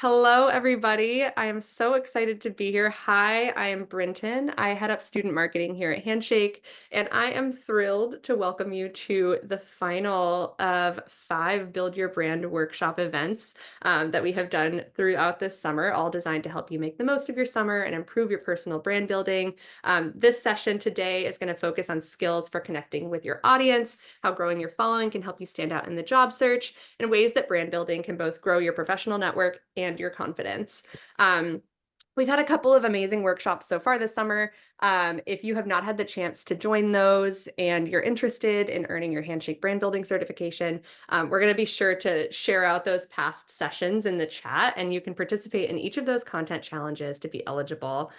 Hello, everybody. I am so excited to be here. Hi, I am Brinton. I head up student marketing here at Handshake, and I am thrilled to welcome you to the final of 5 Build Your Brand workshop events that we have done throughout this summer, all designed to help you make the most of your summer and improve your personal brand building. This session today is going to focus on skills for connecting with your audience, how growing your following can help you stand out in the job search, and ways that brand building can both grow your professional network and your confidence. We've had a couple of amazing workshops so far this summer. If you have not had the chance to join those and you're interested in earning your Handshake brand building certification, we're going to be sure to share out those past sessions in the chat, and you can participate in each of those content challenges to be eligible.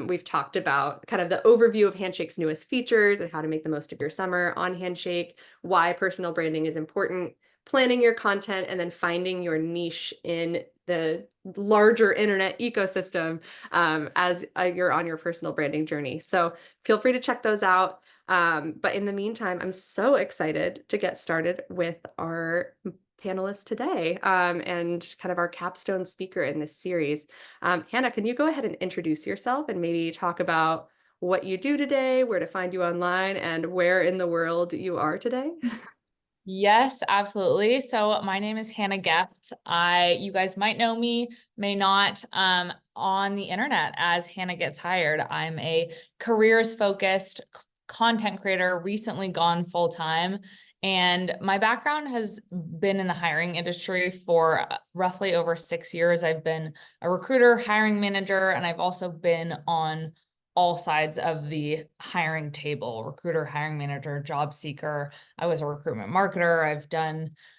We've talked about kind of the overview of Handshake's newest features and how to make the most of your summer on Handshake, why personal branding is important, planning your content, and then finding your niche in the larger internet ecosystem as you're on your personal branding journey. So feel free to check those out. But in the meantime, I'm so excited to get started with our panelists today and kind of our capstone speaker in this series. Hannah, can you go ahead and introduce yourself and maybe talk about what you do today, where to find you online, and where in the world you are today? Yes, absolutely. So my name is Hanna Goefft. You guys might know me, may not, on the internet as Hannah Gets Hired. I'm a careers focused content creator, recently gone full time. And my background has been in the hiring industry for roughly over 6 years. I've been a recruiter, hiring manager, and I've also been on all sides of the hiring table: recruiter, hiring manager, job seeker. I was a recruitment marketer.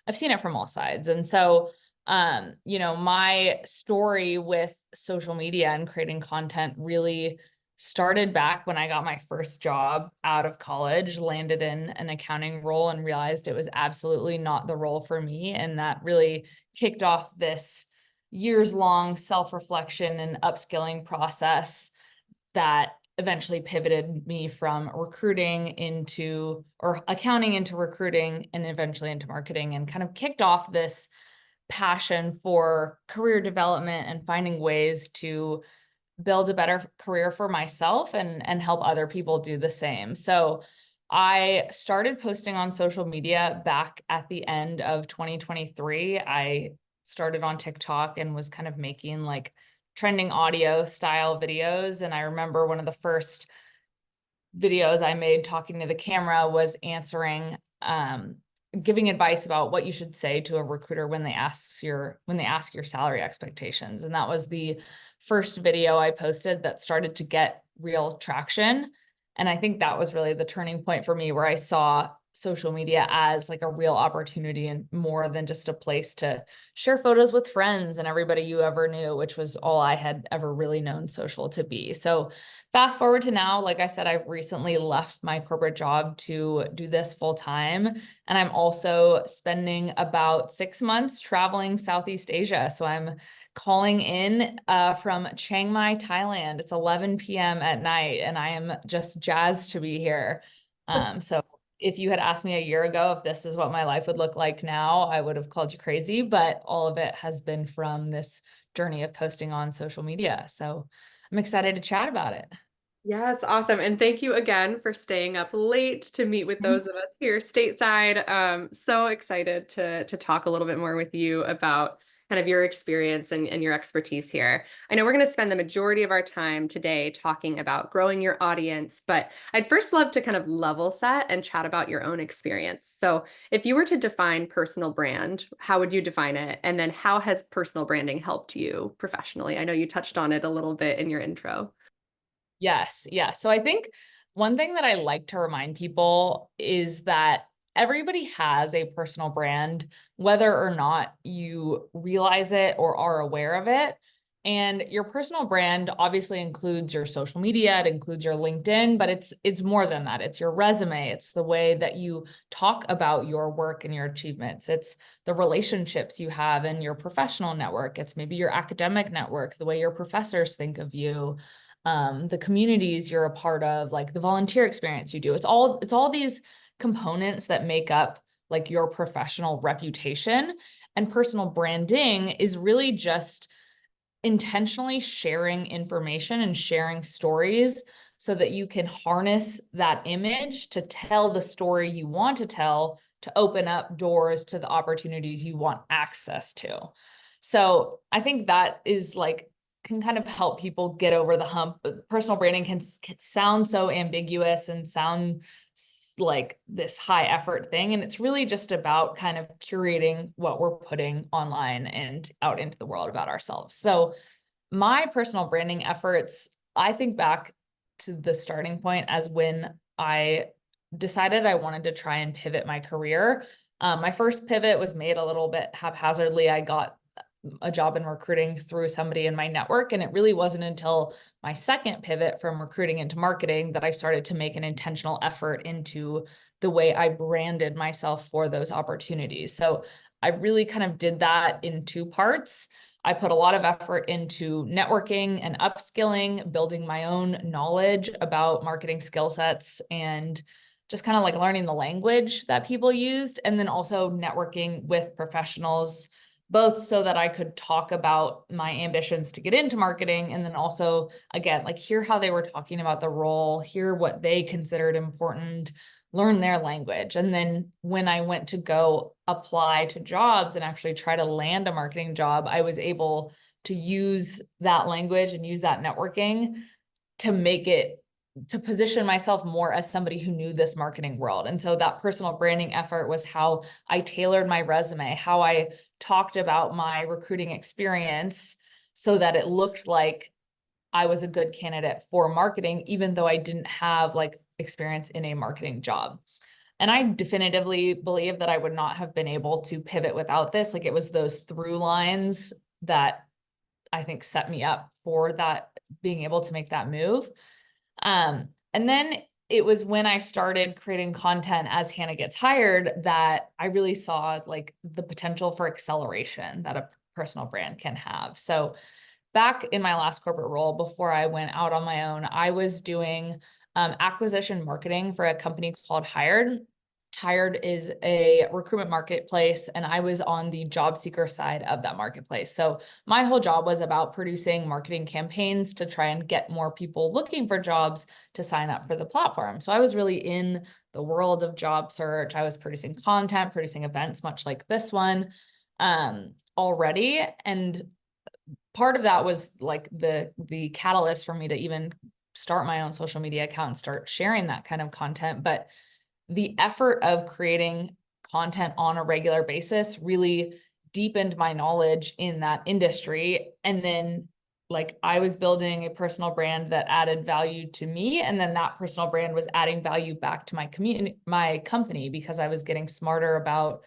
I've seen it from all sides. And so, my story with social media and creating content really started back when I got my first job out of college, landed in an accounting role and realized it was absolutely not the role for me. And that really kicked off this years-long self-reflection and upskilling process that eventually pivoted me from recruiting or accounting into recruiting and eventually into marketing, and kind of kicked off this passion for career development and finding ways to build a better career for myself and help other people do the same. So I started posting on social media back at the end of 2023. I started on TikTok and was kind of making like trending audio style videos. And I remember one of the first videos I made talking to the camera was giving advice about what you should say to a recruiter when they ask your salary expectations. And that was the first video I posted that started to get real traction. And I think that was really the turning point for me, where I saw social media as like a real opportunity and more than just a place to share photos with friends and everybody you ever knew, which was all I had ever really known social to be. So fast forward to now, like I said, I've recently left my corporate job to do this full time. And I'm also spending about 6 months traveling Southeast Asia. So I'm calling in from Chiang Mai, Thailand. It's 11 p.m. at night, and I am just jazzed to be here. So if you had asked me a year ago if this is what my life would look like now, I would have called you crazy, but all of it has been from this journey of posting on social media. So I'm excited to chat about it. Yes, awesome. And thank you again for staying up late to meet with those of us here stateside. So excited to talk a little bit more with you about kind of your experience and your expertise here. I know we're going to spend the majority of our time today talking about growing your audience, but I'd first love to kind of level set and chat about your own experience. So if you were to define personal brand, how would you define it? And then how has personal branding helped you professionally? I know you touched on it a little bit in your intro. Yes, yes. So I think one thing that I like to remind people is that everybody has a personal brand, whether or not you realize it or are aware of it. And your personal brand obviously includes your social media, it includes your LinkedIn, but it's more than that. It's your resume, it's the way that you talk about your work and your achievements. It's the relationships you have in your professional network. It's maybe your academic network, the way your professors think of you, the communities you're a part of, like the volunteer experience you do. It's all these components that make up like your professional reputation. And personal branding is really just intentionally sharing information and sharing stories so that you can harness that image to tell the story you want to tell, to open up doors to the opportunities you want access to. So I think that is like, can kind of help people get over the hump. But personal branding can sound so ambiguous and sound like this high effort thing. And it's really just about kind of curating what we're putting online and out into the world about ourselves. So my personal branding efforts, I think back to the starting point as when I decided I wanted to try and pivot my career. My first pivot was made a little bit haphazardly. I got a job in recruiting through somebody in my network. And it really wasn't until my second pivot from recruiting into marketing that I started to make an intentional effort into the way I branded myself for those opportunities. So I really kind of did that in two parts. I put a lot of effort into networking and upskilling, building my own knowledge about marketing skill sets and just kind of like learning the language that people used, and then also networking with professionals, both so that I could talk about my ambitions to get into marketing, and then also, again, like hear how they were talking about the role, hear what they considered important, learn their language. And then when I went to go apply to jobs and actually try to land a marketing job, I was able to use that language and use that networking to make it, to position myself more as somebody who knew this marketing world. And so that personal branding effort was how I tailored my resume, how I talked about my recruiting experience so that it looked like I was a good candidate for marketing, even though I didn't have like experience in a marketing job. And I definitively believe that I would not have been able to pivot without this. Like it was those through lines that I think set me up for that, being able to make that move. And then it was when I started creating content as Hanna Gets Hired that I really saw like the potential for acceleration that a personal brand can have. So back in my last corporate role, before I went out on my own, I was doing acquisition marketing for a company called Hired. Hired is a recruitment marketplace, and I was on the job seeker side of that marketplace. So my whole job was about producing marketing campaigns to try and get more people looking for jobs to sign up for the platform. So I was really in the world of job search. I was producing content, producing events, much like this one already. And part of that was like the catalyst for me to even start my own social media account and start sharing that kind of content. But the effort of creating content on a regular basis really deepened my knowledge in that industry. And then like I was building a personal brand that added value to me. And then that personal brand was adding value back to my community, my company, because I was getting smarter about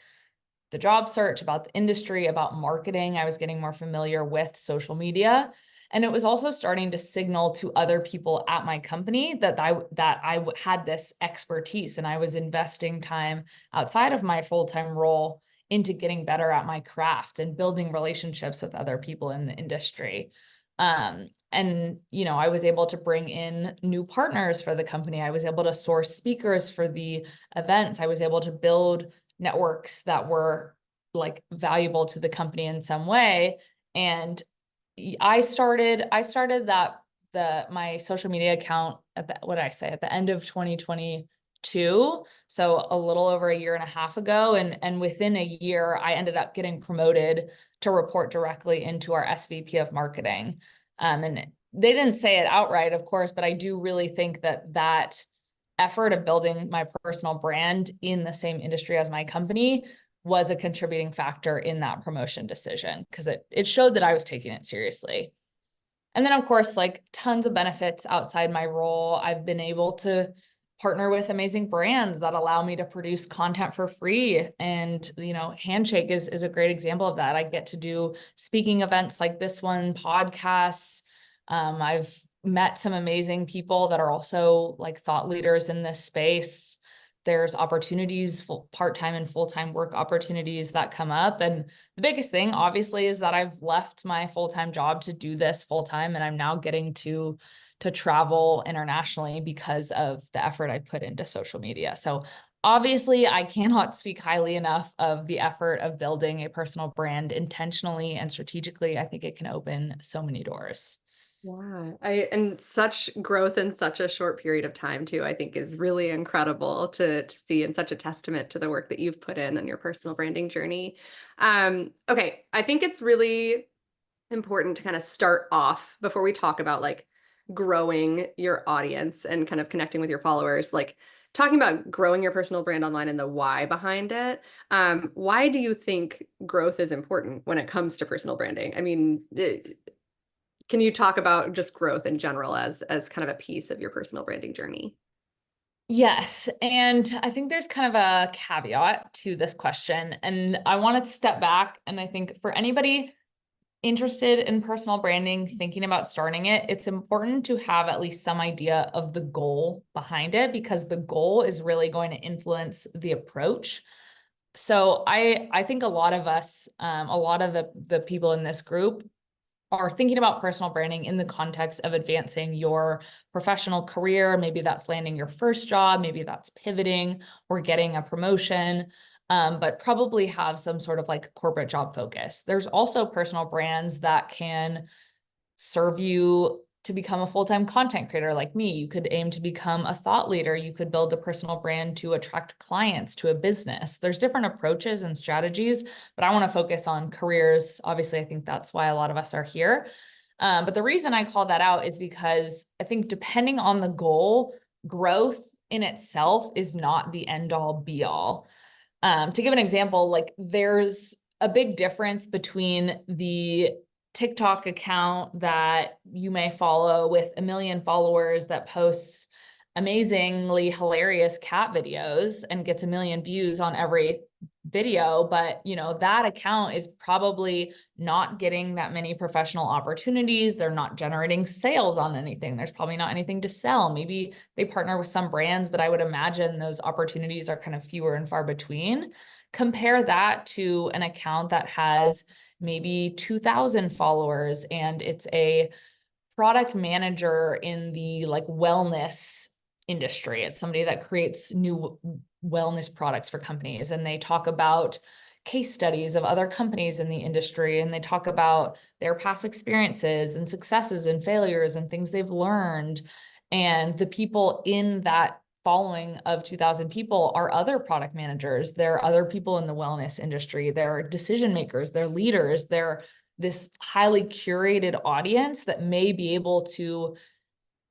the job search, about the industry, about marketing. I was getting more familiar with social media. And it was also starting to signal to other people at my company that I had this expertise, and I was investing time outside of my full-time role into getting better at my craft and building relationships with other people in the industry. And, you know, I was able to bring in new partners for the company. I was able to source speakers for the events. I was able to build networks that were like valuable to the company in some way. And I started my social media account at the, what did I say, at the end of 2022. So a little over a year and a half ago. And within a year, I ended up getting promoted to report directly into our SVP of marketing. And they didn't say it outright, of course, but I do really think that effort of building my personal brand in the same industry as my company was a contributing factor in that promotion decision, because it showed that I was taking it seriously. And then, of course, like tons of benefits outside my role. I've been able to partner with amazing brands that allow me to produce content for free. And, you know, Handshake is a great example of that. I get to do speaking events like this one, podcasts. I've met some amazing people that are also like thought leaders in this space. There's opportunities, part-time and full-time work opportunities that come up. And the biggest thing, obviously, is that I've left my full-time job to do this full-time, and I'm now getting to travel internationally because of the effort I put into social media. So Obviously, I cannot speak highly enough of the effort of building a personal brand intentionally and strategically. I think it can open so many doors. Yeah, and such growth in such a short period of time too, I think is really incredible to see and such a testament to the work that you've put in on your personal branding journey. Okay, I think it's really important to kind of start off before we talk about like growing your audience and kind of connecting with your followers, like talking about growing your personal brand online and the why behind it. Why do you think growth is important when it comes to personal branding? I mean, can you talk about just growth in general as kind of a piece of your personal branding journey? Yes. And I think there's kind of a caveat to this question. And I wanted to step back. And I think for anybody interested in personal branding, thinking about starting it, it's important to have at least some idea of the goal behind it, because the goal is really going to influence the approach. So I think a lot of us, a lot of the people in this group are thinking about personal branding in the context of advancing your professional career. Maybe that's landing your first job, maybe that's pivoting or getting a promotion, but probably have some sort of like corporate job focus. There's also personal brands that can serve you to become a full-time content creator like me. You could aim to become a thought leader. You could build a personal brand to attract clients to a business. There's different approaches and strategies, but I want to focus on careers. Obviously, I think that's why a lot of us are here. But the reason I call that out is because I think depending on the goal, growth in itself is not the end all be all. To give an example, like there's a big difference between the TikTok account that you may follow with 1 million followers that posts amazingly hilarious cat videos and gets 1 million views on every video, but that account is probably not getting that many professional opportunities. They're not generating sales on anything. There's probably not anything to sell. Maybe they partner with some brands, but I would imagine those opportunities are kind of fewer and far between. Compare that to an account that has maybe 2,000 followers and it's a product manager in the like wellness industry. It's somebody that creates new wellness products for companies, and they talk about case studies of other companies in the industry, and they talk about their past experiences and successes and failures and things they've learned. And the people in that following of 2,000 people are other product managers. They're other people in the wellness industry. They're decision makers. They're leaders. They're this highly curated audience that may be able to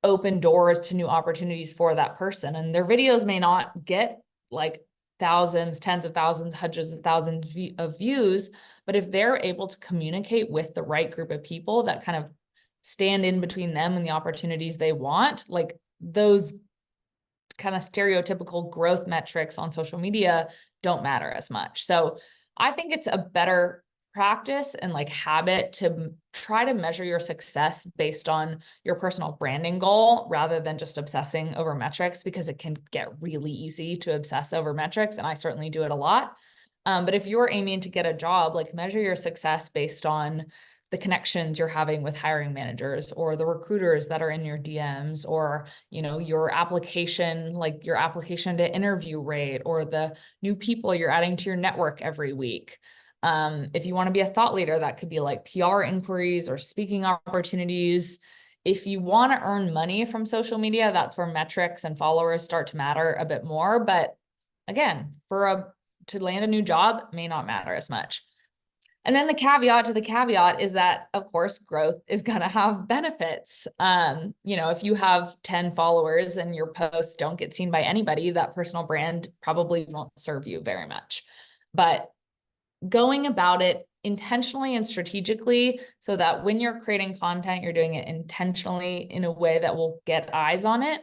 open doors to new opportunities for that person. And their videos may not get like thousands, tens of thousands, hundreds of thousands of views, but if they're able to communicate with the right group of people that kind of stand in between them and the opportunities they want, like those kind of stereotypical growth metrics on social media don't matter as much. So I think it's a better practice and like habit to try to measure your success based on your personal branding goal rather than just obsessing over metrics, because it can get really easy to obsess over metrics. And I certainly do it a lot. But if you're aiming to get a job, like measure your success based on the connections you're having with hiring managers or the recruiters that are in your DMs, or your application, like your application to interview rate, or the new people you're adding to your network every week. If you want to be a thought leader, that could be like PR inquiries or speaking opportunities. If you want to earn money from social media, that's where metrics and followers start to matter a bit more. But again, to land a new job may not matter as much. And then the caveat to the caveat is that, of course, growth is going to have benefits. If you have 10 followers and your posts don't get seen by anybody, that personal brand probably won't serve you very much. But going about it intentionally and strategically so that when you're creating content, you're doing it intentionally in a way that will get eyes on it,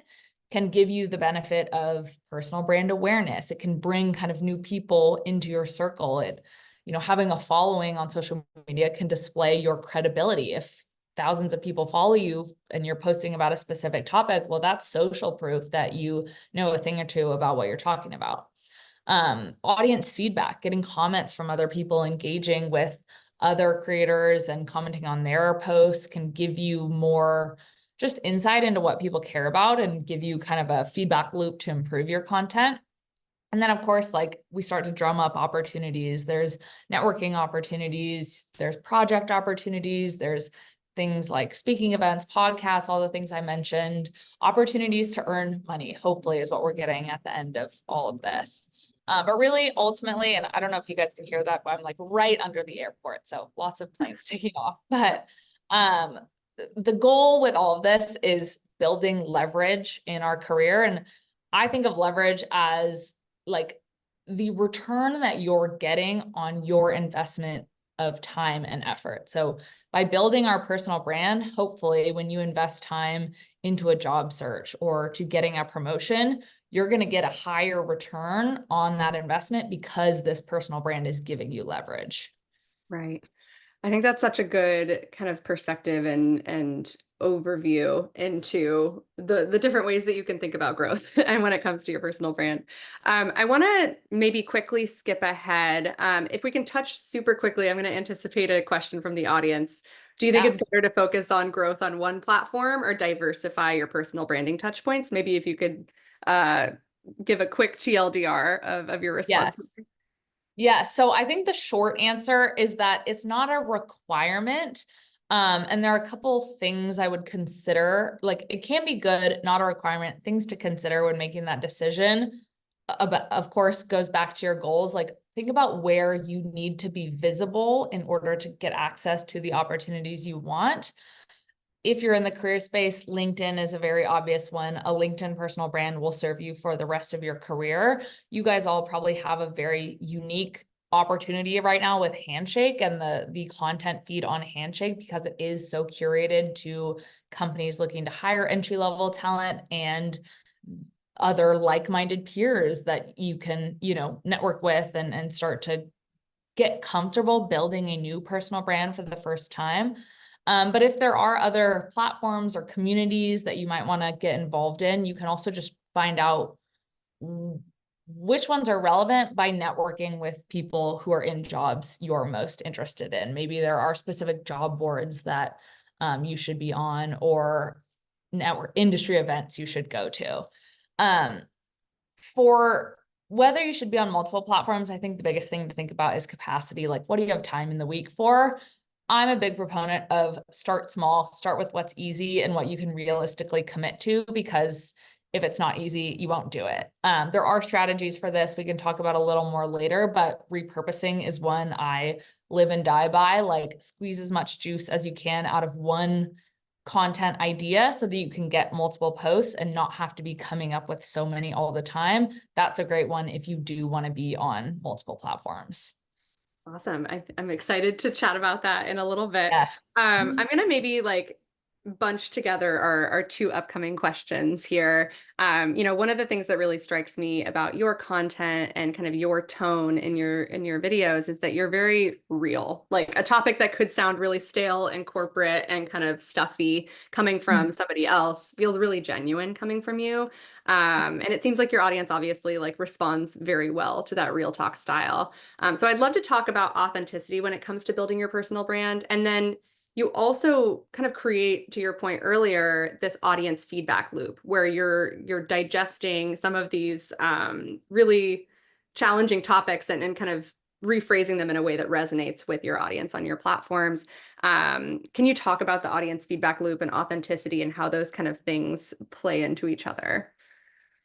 can give you the benefit of personal brand awareness. It can bring kind of new people into your circle. Having a following on social media can display your credibility. If thousands of people follow you and you're posting about a specific topic, well, that's social proof that you know a thing or two about what you're talking about. Audience feedback, getting comments from other people, engaging with other creators and commenting on their posts can give you more just insight into what people care about and give you kind of a feedback loop to improve your content. And then, of course, like we start to drum up opportunities. There's networking opportunities, there's project opportunities, there's things like speaking events, podcasts, all the things I mentioned, opportunities to earn money, hopefully, is what we're getting at the end of all of this. But really, ultimately, and I don't know if you guys can hear that, but I'm like right under the airport. So lots of planes taking off. But um, the goal with all of this is building leverage in our career. And I think of leverage as like the return that you're getting on your investment of time and effort. So by building our personal brand, hopefully when you invest time into a job search or to getting a promotion, you're going to get a higher return on that investment because this personal brand is giving you leverage. Right. I think that's such a good kind of perspective and overview into the different ways that you can think about growth and when it comes to your personal brand. I want to maybe quickly skip ahead. If we can touch super quickly, I'm going to anticipate a question from the audience. Do you think Yeah. it's better to focus on growth on one platform or diversify your personal branding touch points? Maybe if you could uh, give a quick TLDR of your response. Yes. Yeah, so I think the short answer is that it's not a requirement. And there are a couple things I would consider. Like it can be good, not a requirement, things to consider when making that decision. But of course, goes back to your goals. Like think about where you need to be visible in order to get access to the opportunities you want. If you're in the career space, LinkedIn is a very obvious one. A LinkedIn personal brand will serve you for the rest of your career. You guys all probably have a very unique opportunity right now with Handshake and the content feed on Handshake because it is so curated to companies looking to hire entry-level talent and other like-minded peers that you can, network with and start to get comfortable building a new personal brand for the first time. But if there are other platforms or communities that you might want to get involved in, you can also just find out which ones are relevant by networking with people who are in jobs you're most interested in. Maybe there are specific job boards that you should be on or network industry events you should go to. Um, for whether you should be on multiple platforms, I think the biggest thing to think about is capacity. Like, what do you have time in the week for? I'm a big proponent of start small, start with what's easy and what you can realistically commit to, because if it's not easy, you won't do it. There are strategies for this we can talk about a little more later, but repurposing is one I live and die by. Like, squeeze as much juice as you can out of one content idea so that you can get multiple posts and not have to be coming up with so many all the time. That's a great one if you do want to be on multiple platforms. Awesome. I'm excited to chat about that in a little bit. Yes. I'm gonna maybe like bunch together our two upcoming questions here. One of the things that really strikes me about your content and kind of your tone in your videos is that you're very real. Like a topic that could sound really stale and corporate and kind of stuffy coming from somebody else feels really genuine coming from you. And it seems like your audience obviously like responds very well to that real talk style. So I'd love to talk about authenticity when it comes to building your personal brand. And then you also kind of create, to your point earlier, this audience feedback loop where you're digesting some of these really challenging topics and kind of rephrasing them in a way that resonates with your audience on your platforms. Can you talk about the audience feedback loop and authenticity and how those kind of things play into each other?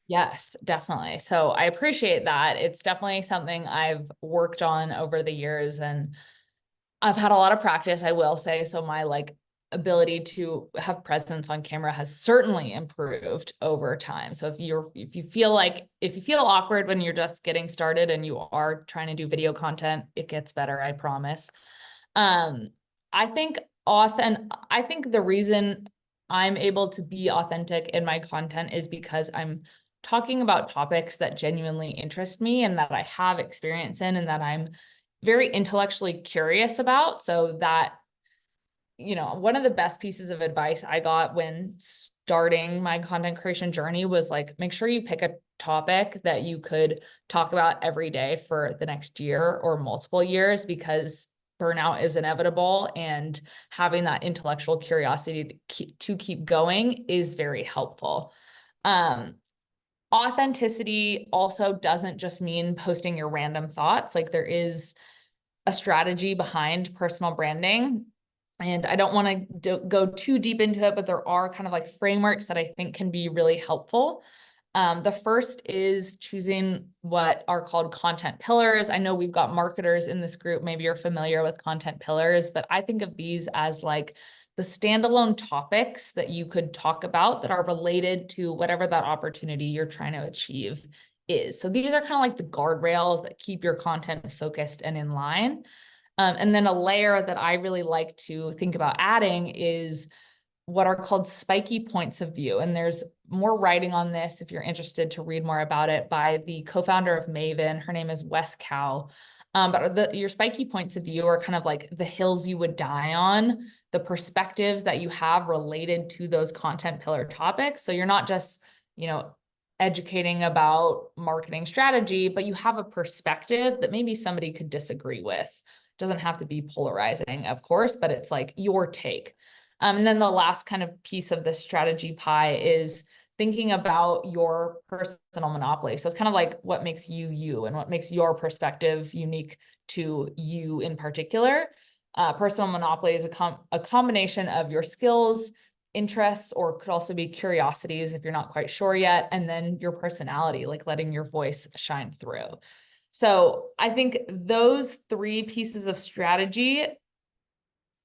Yes, definitely. So I appreciate that. It's definitely something I've worked on over the years and I've had a lot of practice, I will say. So my ability to have presence on camera has certainly improved over time. So if you feel awkward when you're just getting started and you are trying to do video content, it gets better, I promise. Um, I think I think the reason I'm able to be authentic in my content is because I'm talking about topics that genuinely interest me and that I have experience in and that I'm very intellectually curious about. So that, one of the best pieces of advice I got when starting my content creation journey was like, make sure you pick a topic that you could talk about every day for the next year or multiple years, because burnout is inevitable and having that intellectual curiosity to keep going is very helpful. Um, Authenticity also doesn't just mean posting your random thoughts. Like there is a strategy behind personal branding. And I don't want to go too deep into it, but there are kind of like frameworks that I think can be really helpful. The first is choosing what are called content pillars. I know we've got marketers in this group. Maybe you're familiar with content pillars, but I think of these as like the standalone topics that you could talk about that are related to whatever that opportunity you're trying to achieve is. So these are kind of like the guardrails that keep your content focused and in line. And then a layer that I really like to think about adding is what are called spiky points of view. And there's more writing on this if you're interested to read more about it by the co-founder of Maven. Her name is Wes Cow. But your spiky points of view are kind of like the hills you would die on, the perspectives that you have related to those content pillar topics. So you're not just, educating about marketing strategy, but you have a perspective that maybe somebody could disagree with. It doesn't have to be polarizing, of course, but it's like your take. And then the last kind of piece of this strategy pie is thinking about your personal monopoly. So it's kind of like what makes you you and what makes your perspective unique to you in particular. Personal monopoly is a combination of your skills, interests, or could also be curiosities if you're not quite sure yet, and then your personality, like letting your voice shine through. So I think those three pieces of strategy,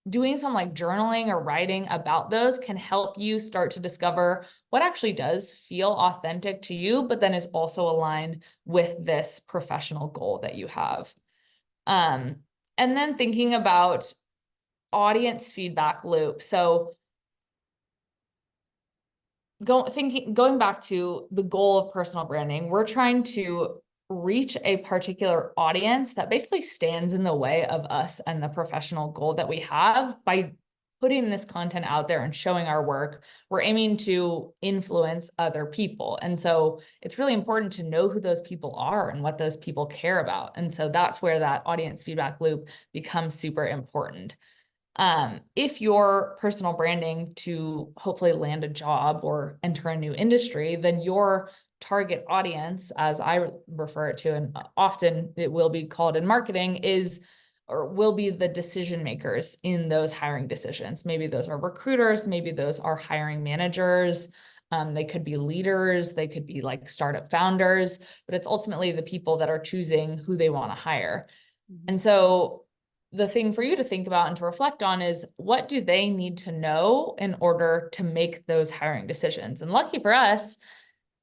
doing some like journaling or writing about those can help you start to discover what actually does feel authentic to you, but then is also aligned with this professional goal that you have. Um, and then thinking about audience feedback loop. So going back to the goal of personal branding, we're trying to reach a particular audience that basically stands in the way of us and the professional goal that we have by putting this content out there and showing our work. We're aiming to influence other people. And so it's really important to know who those people are and what those people care about. And so that's where that audience feedback loop becomes super important. If you're personal branding to hopefully land a job or enter a new industry, then your target audience, as I refer it to, and often it will be called in marketing, is or will be the decision makers in those hiring decisions. Maybe those are recruiters, maybe those are hiring managers. They could be leaders, they could be like startup founders, but it's ultimately the people that are choosing who they want to hire. And so the thing for you to think about and to reflect on is what do they need to know in order to make those hiring decisions? And lucky for us,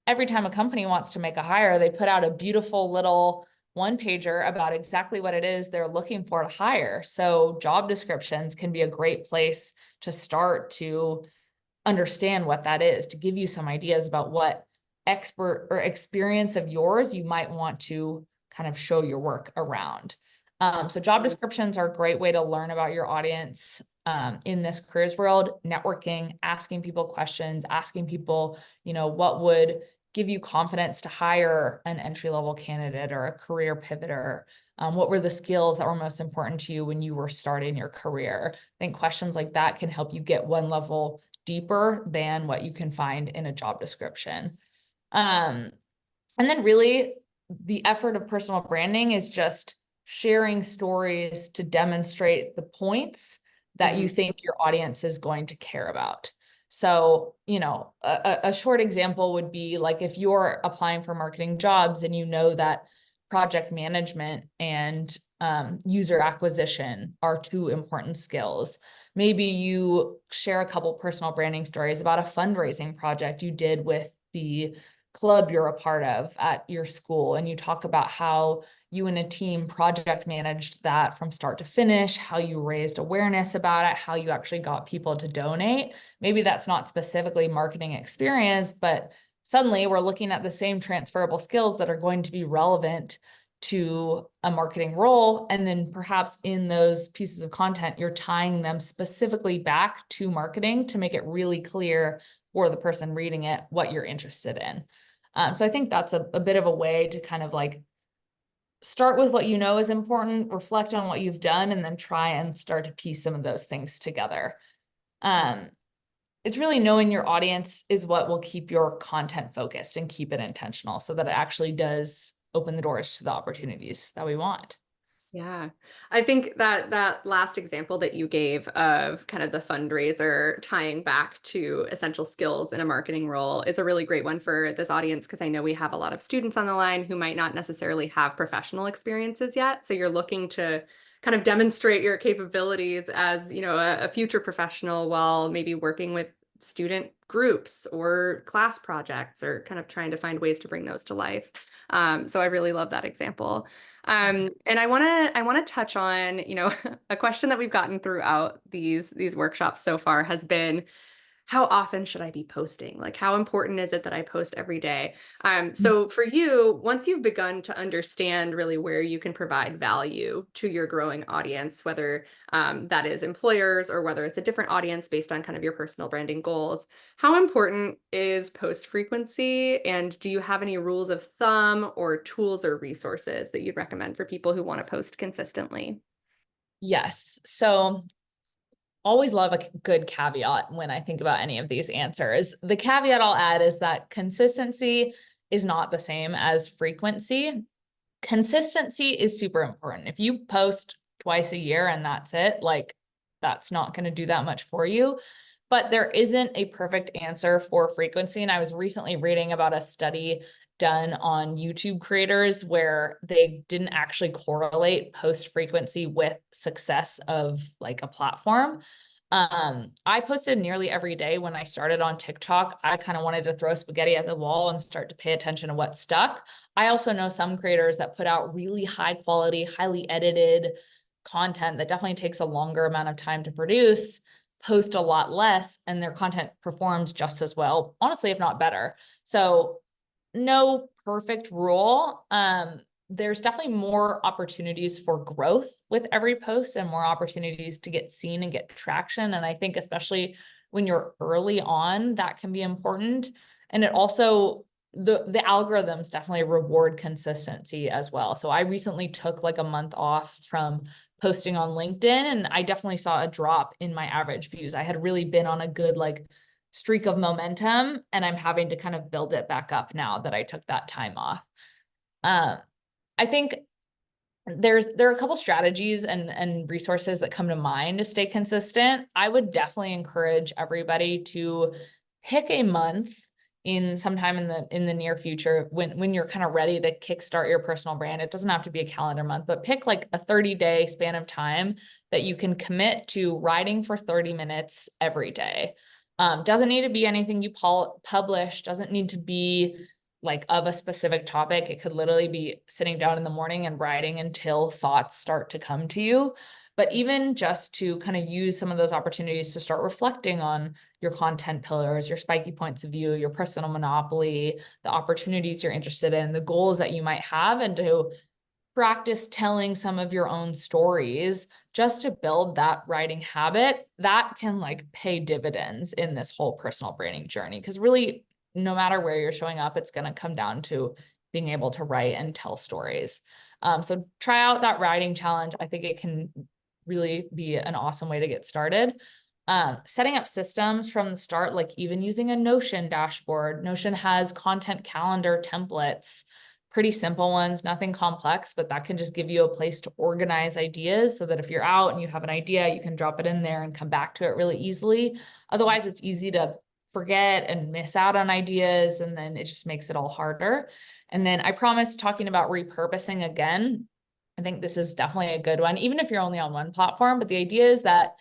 every time a company wants to make a hire, they put out a beautiful little one pager about exactly what it is they're looking for to hire. So job descriptions can be a great place to start to understand what that is, to give you some ideas about what expert or experience of yours you might want to kind of show your work around. So job descriptions are a great way to learn about your audience in this careers world, networking, asking people questions, asking people, what would give you confidence to hire an entry-level candidate or a career pivoter? What were the skills that were most important to you when you were starting your career? I think questions like that can help you get one level deeper than what you can find in a job description. And then really the effort of personal branding is just sharing stories to demonstrate the points that you think your audience is going to care about. So, a short example would be like if you're applying for marketing jobs and you know that project management and user acquisition are two important skills. Maybe you share a couple personal branding stories about a fundraising project you did with the club you're a part of at your school, and you talk about how you and a team project managed that from start to finish, how you raised awareness about it, how you actually got people to donate. Maybe that's not specifically marketing experience, but suddenly we're looking at the same transferable skills that are going to be relevant to a marketing role. And then perhaps in those pieces of content, you're tying them specifically back to marketing to make it really clear for the person reading it what you're interested in. So I think that's a bit of a way to kind of like start with what you know is important, reflect on what you've done, and then try and start to piece some of those things together. it's really knowing your audience is what will keep your content focused and keep it intentional so that it actually does open the doors to the opportunities that we want. Yeah. I think that that last example that you gave of kind of the fundraiser tying back to essential skills in a marketing role is a really great one for this audience because I know we have a lot of students on the line who might not necessarily have professional experiences yet. So you're looking to kind of demonstrate your capabilities as, a future professional while maybe working with student groups or class projects or kind of trying to find ways to bring those to life. So I really love that example. And I want to touch on, a question that we've gotten throughout these workshops so far has been, how often should I be posting? Like, how important is it that I post every day? So for you, once you've begun to understand really where you can provide value to your growing audience, whether that is employers or whether it's a different audience based on kind of your personal branding goals, how important is post frequency? And do you have any rules of thumb or tools or resources that you'd recommend for people who want to post consistently? Yes. So always love a good caveat when I think about any of these answers. The caveat I'll add is that consistency is not the same as frequency. Consistency is super important. If you post twice a year and that's it, like that's not going to do that much for you. But there isn't a perfect answer for frequency. And I was recently reading about a study done on YouTube creators where they didn't actually correlate post frequency with success of like a platform. I posted nearly every day when I started on TikTok. I kind of wanted to throw spaghetti at the wall and start to pay attention to what stuck. I also know some creators that put out really high quality, highly edited content that definitely takes a longer amount of time to produce, post a lot less, and their content performs just as well, honestly, if not better. So no perfect rule. There's definitely more opportunities for growth with every post and more opportunities to get seen and get traction. And I think especially when you're early on, that can be important. And it also, the algorithms definitely reward consistency as well. So I recently took like a month off from posting on LinkedIn and I definitely saw a drop in my average views. I had really been on a good like streak of momentum and I'm having to kind of build it back up now that I took that time off. Um, I think there are a couple strategies and resources that come to mind to stay consistent. I would definitely encourage everybody to pick a month in sometime in the near future when you're kind of ready to kickstart your personal brand. It doesn't have to be a calendar month, but pick like a 30-day span of time that you can commit to writing for 30 minutes every day. Doesn't need to be anything you publish, doesn't need to be like of a specific topic. It could literally be sitting down in the morning and writing until thoughts start to come to you. But even just to kind of use some of those opportunities to start reflecting on your content pillars, your spiky points of view, your personal monopoly, the opportunities you're interested in, the goals that you might have, and to practice telling some of your own stories just to build that writing habit that can like pay dividends in this whole personal branding journey. Because really, no matter where you're showing up, it's going to come down to being able to write and tell stories. So try out that writing challenge. I think it can really be an awesome way to get started. Setting up systems from the start, like even using a Notion dashboard. Notion has content calendar templates, pretty simple ones, nothing complex, but that can just give you a place to organize ideas so that if you're out and you have an idea, you can drop it in there and come back to it really easily. Otherwise, it's easy to forget and miss out on ideas, and then it just makes it all harder. And then I promise talking about repurposing again. I think this is definitely a good one, even if you're only on one platform, but the idea is that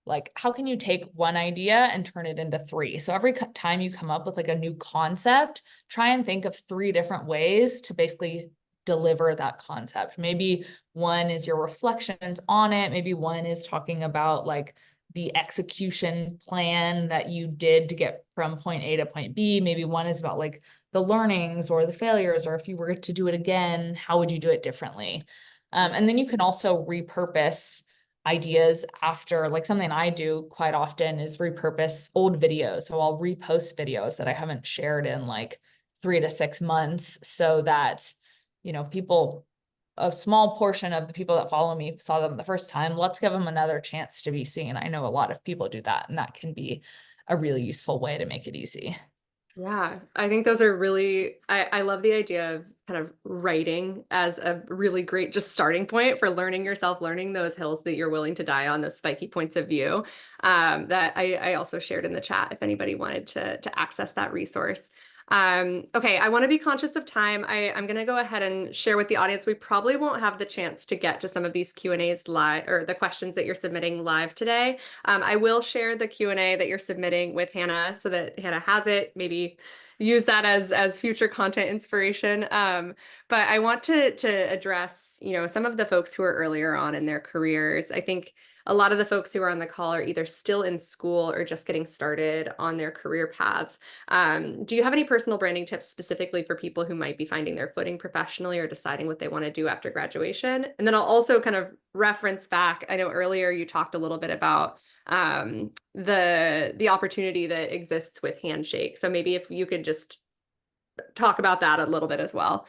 like, how can you take one idea and turn it into three? So every time you come up with like a new concept, try and think of three different ways to basically deliver that concept. Maybe one is your reflections on it. Maybe one is talking about like the execution plan that you did to get from point A to point B. Maybe one is about like the learnings or the failures, or if you were to do it again, how would you do it differently? And then you can also repurpose ideas after, like something I do quite often is repurpose old videos. So I'll repost videos that I haven't shared in like 3 to 6 months so that, people, a small portion of the people that follow me saw them the first time. Let's give them another chance to be seen. I know a lot of people do that, and that can be a really useful way to make it easy. Yeah, I think those are really I love the idea of kind of writing as a really great just starting point for learning yourself, learning those hills that you're willing to die on, those spiky points of view. That I also shared in the chat if anybody wanted to access that resource. Okay, I want to be conscious of time. I'm going to go ahead and share with the audience. We probably won't have the chance to get to some of these Q&As live or the questions that you're submitting live today. I will share the Q&A that you're submitting with Hannah so that Hannah has it. Maybe use that as future content inspiration. But I want to address, some of the folks who are earlier on in their careers. I think a lot of the folks who are on the call are either still in school or just getting started on their career paths. Do you have any personal branding tips specifically for people who might be finding their footing professionally or deciding what they want to do after graduation? And then I'll also kind of reference back. I know earlier you talked a little bit about the opportunity that exists with Handshake. So maybe if you could just talk about that a little bit as well.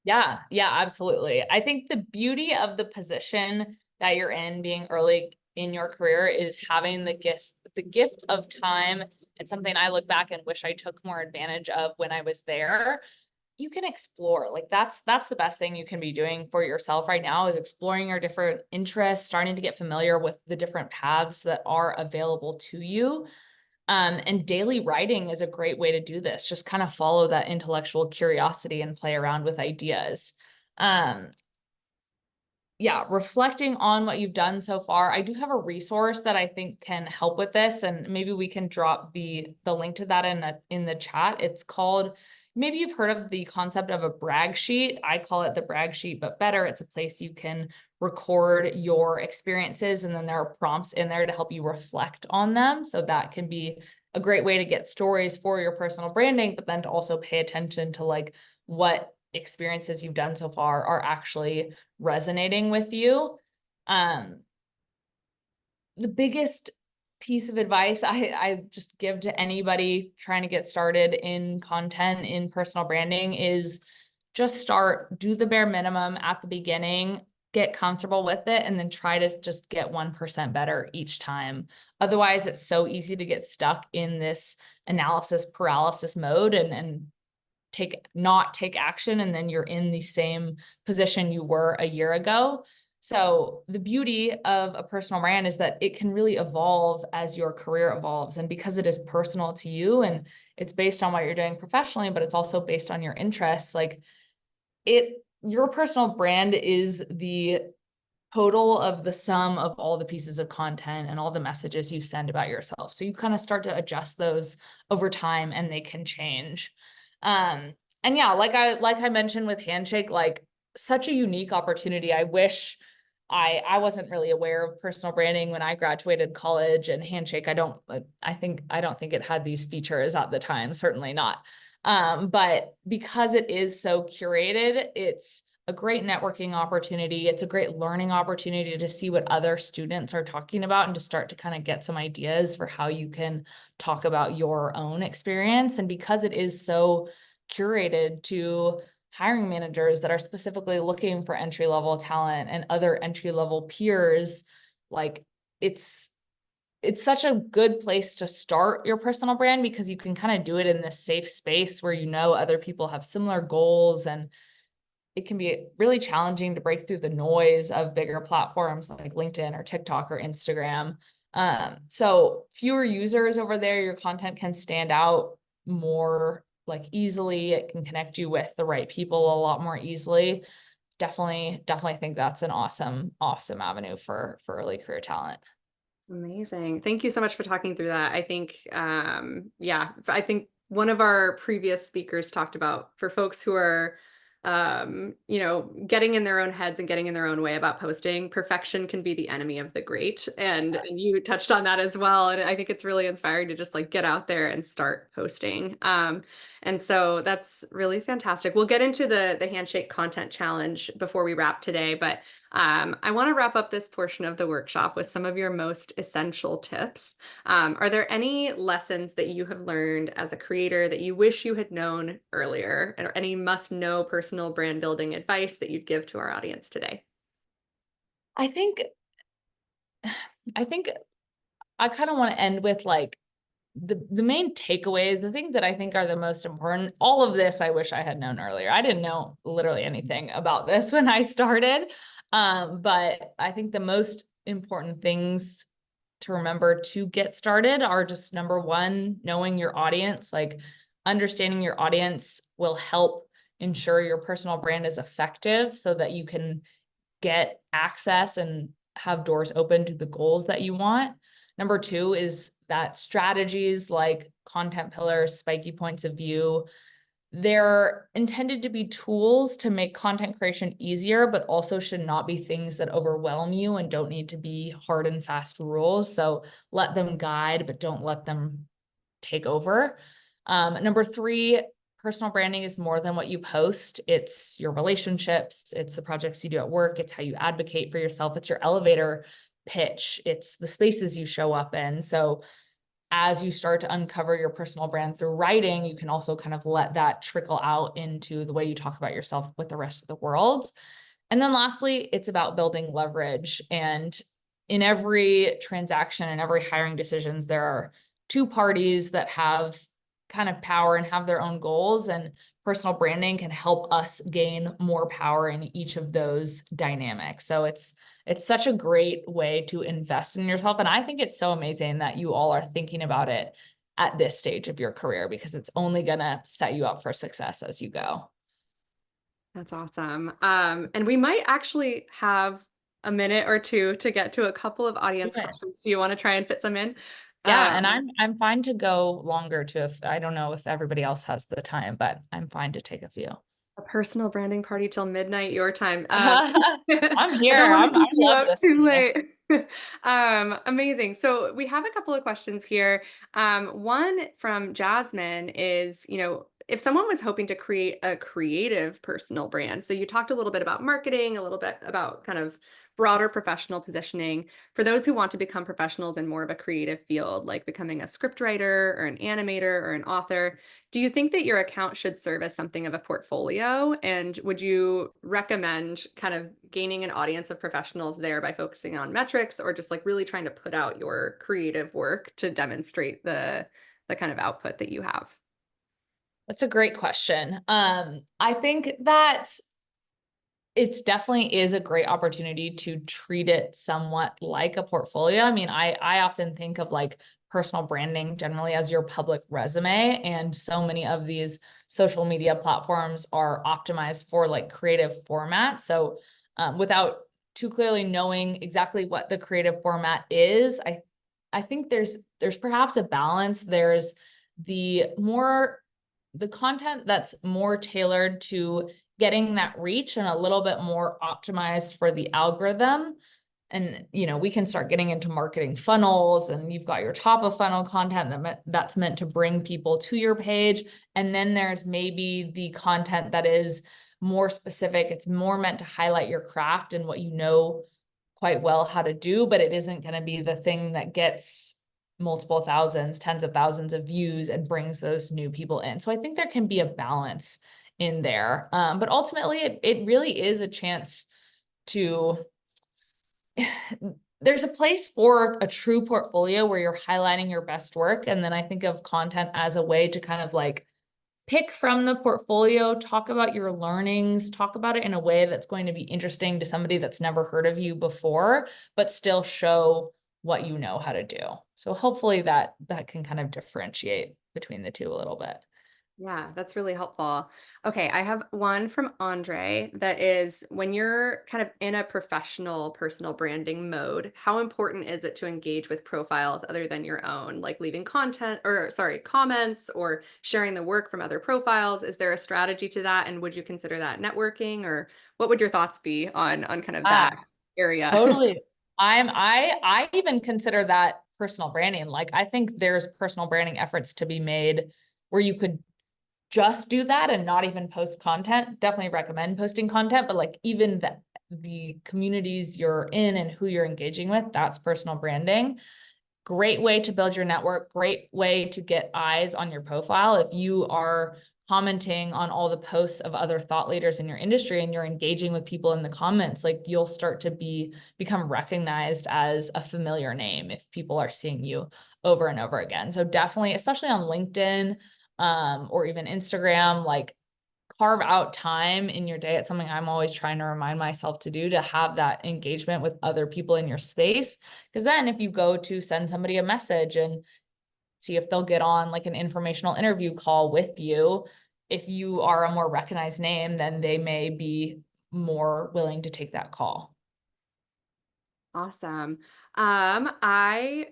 Yeah, yeah, absolutely. I think the beauty of the position that you're in, being early in your career, is having the gift of time. It's something I look back and wish I took more advantage of when I was there. You can explore, like that's the best thing you can be doing for yourself right now, is exploring your different interests, starting to get familiar with the different paths that are available to you. And daily writing is a great way to do this. Just kind of follow that intellectual curiosity and play around with ideas. Um, yeah, reflecting on what you've done so far. I do have a resource that I think can help with this, and maybe we can drop the link to that in the chat. It's called, maybe you've heard of the concept of a brag sheet. I call it the brag sheet, but better. It's a place you can record your experiences, and then there are prompts in there to help you reflect on them. So that can be a great way to get stories for your personal branding, but then to also pay attention to like what experiences you've done so far are actually resonating with you. Um, the biggest piece of advice I just give to anybody trying to get started in content, in personal branding, is just start, do the bare minimum at the beginning, get comfortable with it, and then try to just get 1% better each time. Otherwise, it's so easy to get stuck in this analysis paralysis mode and not take action, and then you're in the same position you were a year ago. So the beauty of a personal brand is that it can really evolve as your career evolves. And because it is personal to you and it's based on what you're doing professionally, but it's also based on your interests, like your personal brand is the total of the sum of all the pieces of content and all the messages you send about yourself. So you kind of start to adjust those over time, and they can change. And yeah, like I mentioned with Handshake, like such a unique opportunity. I wish I wasn't really aware of personal branding when I graduated college, and Handshake, I don't think it had these features at the time, certainly not. But because it is so curated, it's a great networking opportunity. It's a great learning opportunity to see what other students are talking about and to start to kind of get some ideas for how you can talk about your own experience. And because it is so curated to hiring managers that are specifically looking for entry-level talent and other entry-level peers, like it's such a good place to start your personal brand, because you can kind of do it in this safe space where other people have similar goals, and it can be really challenging to break through the noise of bigger platforms like LinkedIn or TikTok or Instagram. So fewer users over there, your content can stand out more like easily. It can connect you with the right people a lot more easily. Definitely think that's an awesome avenue for early career talent. Amazing. Thank you so much for talking through that. I think, yeah, I think one of our previous speakers talked about for folks who are, getting in their own heads and getting in their own way about posting, perfection can be the enemy of the great. And you touched on that as well. And I think it's really inspiring to just like get out there and start posting. And so that's really fantastic. We'll get into the Handshake content challenge before we wrap today, but I want to wrap up this portion of the workshop with some of your most essential tips. Are there any lessons that you have learned as a creator that you wish you had known earlier, or any must-know personal brand building advice that you'd give to our audience today? I think I think I kind of want to end with like the main takeaways, the things that I think are the most important, all of this I wish I had known earlier. I didn't know literally anything about this when I started. But I think the most important things to remember to get started are just number one, knowing your audience. Like understanding your audience will help ensure your personal brand is effective so that you can get access and have doors open to the goals that you want. Number two is that strategies like content pillars, spiky points of view, they're intended to be tools to make content creation easier, but also should not be things that overwhelm you and don't need to be hard and fast rules. So let them guide, but don't let them take over. Number three, personal branding is more than what you post. It's your relationships. It's the projects you do at work. It's how you advocate for yourself. It's your elevator pitch. It's the spaces you show up in. So as you start to uncover your personal brand through writing, you can also kind of let that trickle out into the way you talk about yourself with the rest of the world. And then lastly, it's about building leverage. And in every transaction and every hiring decisions, there are two parties that have kind of power and have their own goals, and personal branding can help us gain more power in each of those dynamics. So it's such a great way to invest in yourself. And I think it's so amazing that you all are thinking about it at this stage of your career, because it's only going to set you up for success as you go. That's awesome. And we might actually have a minute or two to get to a couple of Do audience it. questions. Do you want to try and fit some in? Yeah, and Um, I'm fine to go longer too, if I don't know if everybody else has the time, but I'm fine to take a few. a personal branding party till midnight your time. I'm I don't here. want to I keep you love up this to too me. late. Amazing. So we have a couple of questions here. One from Jasmine is, if someone was hoping to create a creative personal brand, so you talked a little bit about marketing, a little bit about kind of broader professional positioning. For those who want to become professionals in more of a creative field, like becoming a scriptwriter or an animator or an author, do you think that your account should serve as something of a portfolio? And would you recommend kind of gaining an audience of professionals there by focusing on metrics, or just like really trying to put out your creative work to demonstrate the kind of output that you have? That's a great question. I think that it's definitely is a great opportunity to treat it somewhat like a portfolio. I mean, I often think of like personal branding generally as your public resume, and so many of these social media platforms are optimized for like creative formats. So without too clearly knowing exactly what the creative format is, I think there's perhaps a balance. There's the content that's more tailored to getting that reach and a little bit more optimized for the algorithm. And, we can start getting into marketing funnels, and you've got your top of funnel content that's meant to bring people to your page. And then there's maybe the content that is more specific. It's more meant to highlight your craft and what you know quite well how to do, but it isn't going to be the thing that gets multiple thousands, tens of thousands of views and brings those new people in. So I think there can be a balance in there. But ultimately, it really is a chance to, there's a place for a true portfolio where you're highlighting your best work. And then I think of content as a way to kind of like pick from the portfolio, talk about your learnings, talk about it in a way that's going to be interesting to somebody that's never heard of you before, but still show what you know how to do. So hopefully that can kind of differentiate between the two a little bit. Yeah, that's really helpful. Okay, I have one from Andre that is, when you're kind of in a professional personal branding mode, how important is it to engage with profiles other than your own, like leaving content or sorry, comments or sharing the work from other profiles? Is there a strategy to that? And would you consider that networking, or what would your thoughts be on kind of Ah, that area? totally. I even consider that personal branding. Like I think there's personal branding efforts to be made where you could just do that and not even post content. Definitely recommend posting content, but like even the communities you're in and who you're engaging with, that's personal branding. Great way to build your network, great way to get eyes on your profile. If you are commenting on all the posts of other thought leaders in your industry and you're engaging with people in the comments, like you'll start to become recognized as a familiar name if people are seeing you over and over again. So definitely, especially on LinkedIn, or even Instagram, like carve out time in your day. It's something I'm always trying to remind myself to do, to have that engagement with other people in your space. Because then if you go to send somebody a message and see if they'll get on like an informational interview call with you, if you are a more recognized name, then they may be more willing to take that call. Awesome. I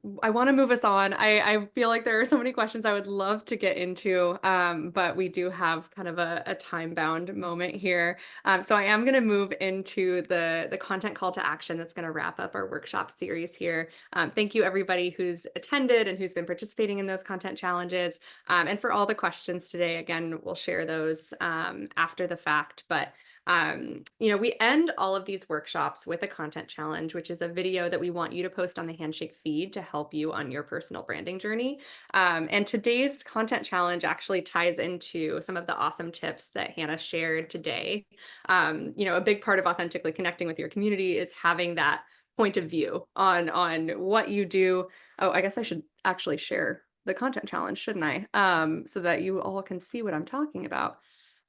want to move us on. I feel like there are so many questions I would love to get into, but we do have kind of a time-bound moment here. So I am going to move into the content call to action that's going to wrap up our workshop series here. Thank you everybody who's attended and who's been participating in those content challenges. And for all the questions today, again, we'll share those after the fact, but we end all of these workshops with a content challenge, which is a video that we want you to post on the Handshake feed to help you on your personal branding journey. And today's content challenge actually ties into some of the awesome tips that Hannah shared today. A big part of authentically connecting with your community is having that point of view on what you do. Oh, I guess I should actually share the content challenge, shouldn't I? So that you all can see what I'm talking about.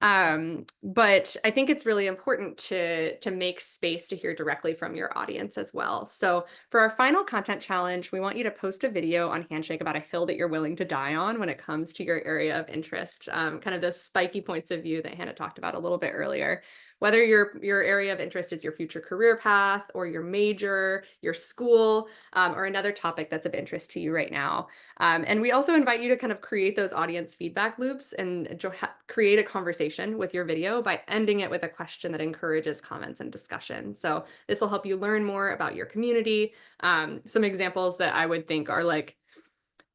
But I think it's really important to make space to hear directly from your audience as well. So for our final content challenge, we want you to post a video on Handshake about a hill that you're willing to die on when it comes to your area of interest, kind of those spiky points of view that Hannah talked about a little bit earlier. Whether your area of interest is your future career path or your major, your school, or another topic that's of interest to you right now. And we also invite you to kind of create those audience feedback loops and create a conversation with your video by ending it with a question that encourages comments and discussion. So this will help you learn more about your community. Some examples that I would think are like,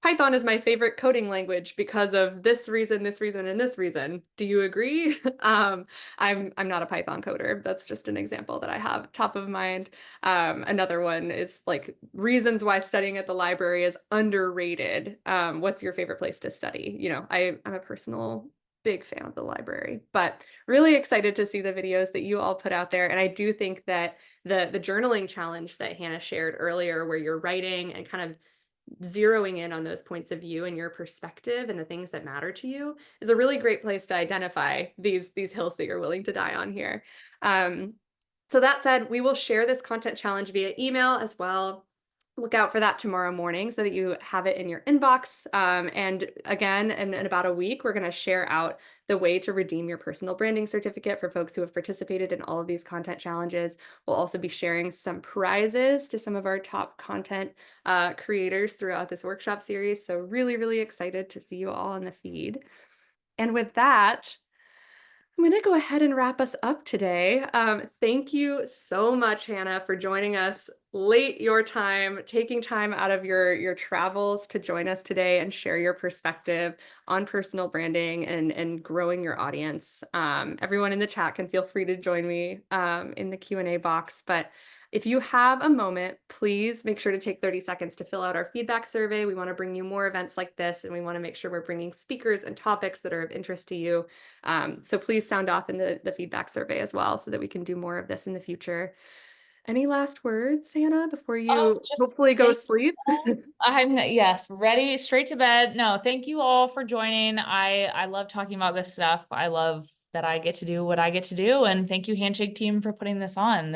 Python is my favorite coding language because of this reason, and this reason. Do you agree? I'm not a Python coder. That's just an example that I have top of mind. Another one is like reasons why studying at the library is underrated. What's your favorite place to study? I'm a personal big fan of the library, but really excited to see the videos that you all put out there. And I do think that the journaling challenge that Hannah shared earlier, where you're writing and kind of zeroing in on those points of view and your perspective and the things that matter to you, is a really great place to identify these hills that you're willing to die on here. Um, so that said, we will share this content challenge via email as well. Look out for that tomorrow morning so that you have it in your inbox. And again, in about a week, we're going to share out the way to redeem your personal branding certificate for folks who have participated in all of these content challenges. We'll also be sharing some prizes to some of our top content creators throughout this workshop series. So really, really excited to see you all in the feed. And with that, I'm going to go ahead and wrap us up today. Thank you so much, Hannah, for joining us late your time, taking time out of your travels to join us today and share your perspective on personal branding and growing your audience. Everyone in the chat can feel free to join me in the Q&A box, but if you have a moment, please make sure to take 30 seconds to fill out our feedback survey. We want to bring you more events like this, and we want to make sure we're bringing speakers and topics that are of interest to you. So please sound off in the feedback survey as well so that we can do more of this in the future. Any last words, Hannah, before Oh, you just hopefully go thank sleep? you all. I'm yes, ready straight to bed. No, thank you all for joining. I love talking about this stuff. I love that I get to do what I get to do. And thank you, Handshake team, for putting this on.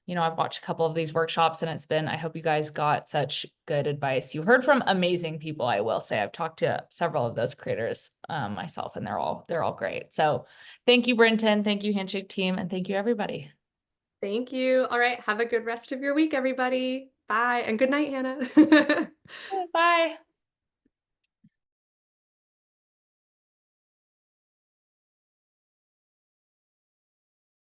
I've watched a couple of these workshops and I hope you guys got such good advice. You heard from amazing people, I will say. I've talked to several of those creators myself, and they're all great. So thank you, Brenton. Thank you, Handshake team, and thank you, everybody. Thank you. All right. Have a good rest of your week, everybody. Bye. And good night, Hannah. Bye.